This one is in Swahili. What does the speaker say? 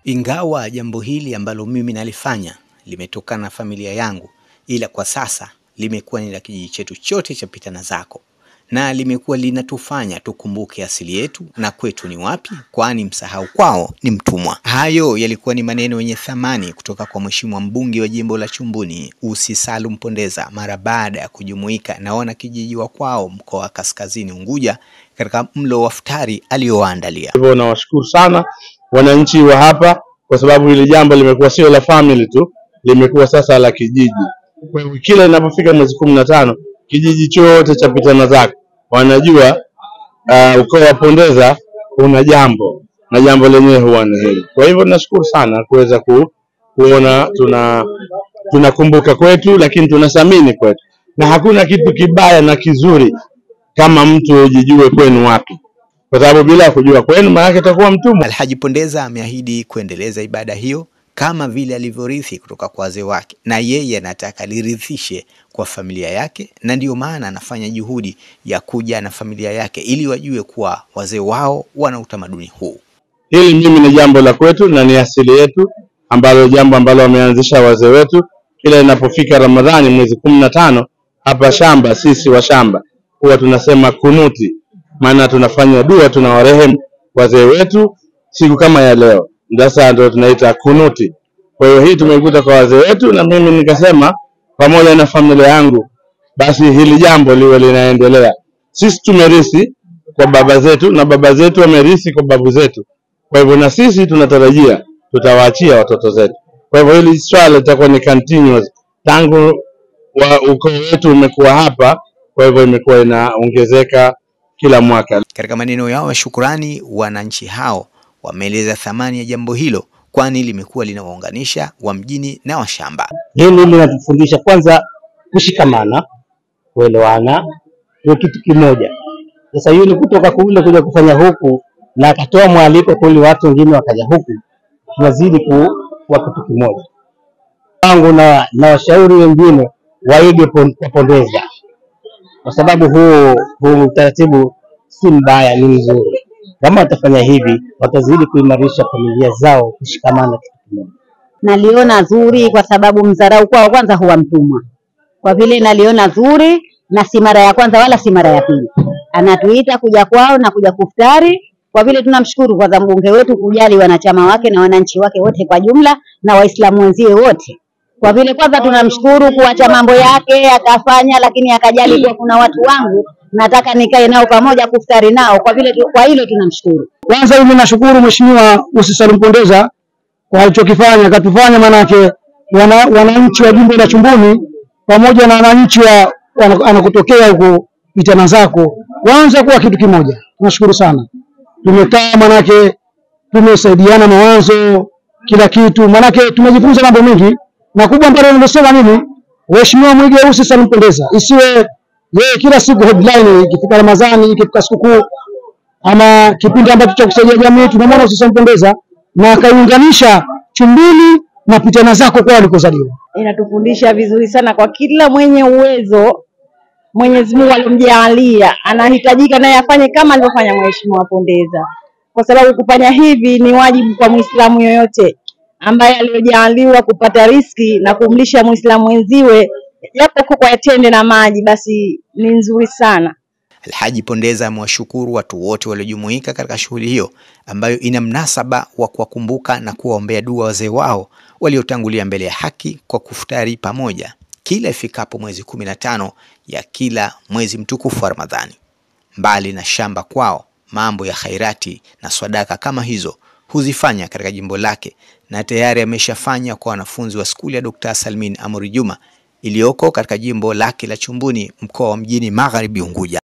Ingawa jambo hili ambalo mimi nalifanya limetokana na familia yangu, ila kwa sasa limekuwa ni la kijiji chetu chote cha Pitana Zako, na limekuwa linatufanya tukumbuke asili yetu na kwetu ni wapi, kwani msahau kwao ni mtumwa. Hayo yalikuwa ni maneno yenye thamani kutoka kwa mheshimiwa mbunge wa jimbo la Chumbuni, Ussi Salum Pondeza, mara baada ya kujumuika na wana kijiji wa kwao mkoa wa Kaskazini Unguja katika mlo wa iftari aliowaandalia. Hivyo nawashukuru sana wananchi wa hapa, kwa sababu hili jambo limekuwa sio la family tu, limekuwa sasa la kijiji. Kwa hiyo kila inapofika mwezi 15 kijiji chote cha Pitana Zako wanajua ukoo wa Pondeza una jambo, na jambo lenyewe huwa ni hili. Kwa hivyo nashukuru sana kuweza kuona tunakumbuka kwetu, lakini tunathamini kwetu, na hakuna kitu kibaya na kizuri kama mtu ujijue kwenu wapi, kwa sababu bila kujua kwenu maana yake itakuwa mtumwa. Alhaji Pondeza ameahidi kuendeleza ibada hiyo kama vile alivyorithi kutoka kwa wazee wake, na yeye anataka lirithishe kwa familia yake, na ndio maana anafanya juhudi ya kuja na familia yake ili wajue kuwa wazee wao wana utamaduni huu. Hili mimi ni jambo la kwetu na ni asili yetu, ambalo jambo ambalo wameanzisha wazee wetu. Kila inapofika Ramadhani mwezi 15 hapa shamba, sisi wa shamba huwa tunasema kunuti, maana tunafanya dua, tunawarehemu wazee wetu siku kama ya leo. Sasa ndio tunaita kunuti. Kwa hiyo hii tumekuta kwa wazee wetu, na mimi nikasema pamoja na familia yangu basi hili jambo liwe linaendelea. Sisi tumerithi kwa baba zetu na baba zetu wamerisi kwa babu zetu. Kwa hivyo na sisi tunatarajia tutawaachia watoto zetu. Kwa hivyo hili swala litakuwa ni continuous tangu ukoo wetu umekuwa hapa, kwa hivyo imekuwa inaongezeka kila mwaka. Katika maneno yao ya shukrani, wananchi hao wameeleza thamani ya jambo hilo, kwani limekuwa linawaunganisha wa mjini na wa shamba. Hili linatufundisha kwanza kushikamana, kuelewana, ni kitu kimoja. Sasa yule kutoka kule kuja kufanya huku na akatoa mwaliko kwa watu wengine wakaja huku, tunazidi kuwa kitu kimoja. Wangu na washauri wengine waige Pondeza, kwa sababu huu utaratibu si mbaya, ni mzuri. Kama watafanya hivi watazidi kuimarisha familia zao, kushikamana kitu kimoja. Naliona zuri kwa sababu mzarau kwao kwanza huwa mtumwa. Kwa vile naliona zuri, na si mara ya kwanza wala si mara ya pili. Anatuita kuja kwao na kuja kuftari. Kwa vile tunamshukuru kwa mbunge wetu kujali wanachama wake na wananchi wake wote kwa jumla, na Waislamu wenzie wote. Kwa vile kwanza tunamshukuru kuacha mambo yake akafanya, lakini akajali kwa kuna watu wangu nataka nikae nao pamoja kuftari nao. Kwa hilo tunamshukuru. Kwanza mimi nashukuru Mheshimiwa Ussi Salum Pondeza kwa alichokifanya, katufanya manake wananchi wa jimbo la Chumbuni pamoja na wananchi anakotokea huko Pitana Zako waanze kuwa kitu kimoja. Tunashukuru sana. Tumekaa manake tumesaidiana mawazo, kila kitu, manake tumejifunza mambo mengi, na kubwa ambalo nimesema mimi, Mheshimiwa mwige Ussi Salum Pondeza isiwe yeye kila siku headline ikifika Ramadhani, ikifika sikukuu ama kipindi ambacho cha kusaidia jamii, tunamwona Ussi Salum Pondeza na akaiunganisha Chumbuni na Pitana Zako kwa alikozaliwa. Inatufundisha vizuri sana kwa kila mwenye uwezo Mwenyezi Mungu alomjalia anahitajika naye afanye kama alivyofanya Mheshimiwa Pondeza, kwa sababu kufanya hivi ni wajibu kwa Muislamu yoyote ambaye aliojaliwa kupata riski na kumlisha Muislamu wenziwe, japo kwa yatende na maji, basi ni nzuri sana. Alhaji Pondeza amewashukuru watu wote waliojumuika katika shughuli hiyo ambayo ina mnasaba wa kuwakumbuka na kuwaombea dua wazee wao waliotangulia mbele ya haki kwa kuftari pamoja kila ifikapo mwezi 15 ya kila mwezi mtukufu wa Ramadhani. Mbali na shamba kwao, mambo ya khairati na swadaka kama hizo huzifanya katika jimbo lake, na tayari ameshafanya kwa wanafunzi wa skuli ya Dr. Salmin Amuri Juma iliyoko katika jimbo lake la Chumbuni, mkoa wa Mjini Magharibi Unguja.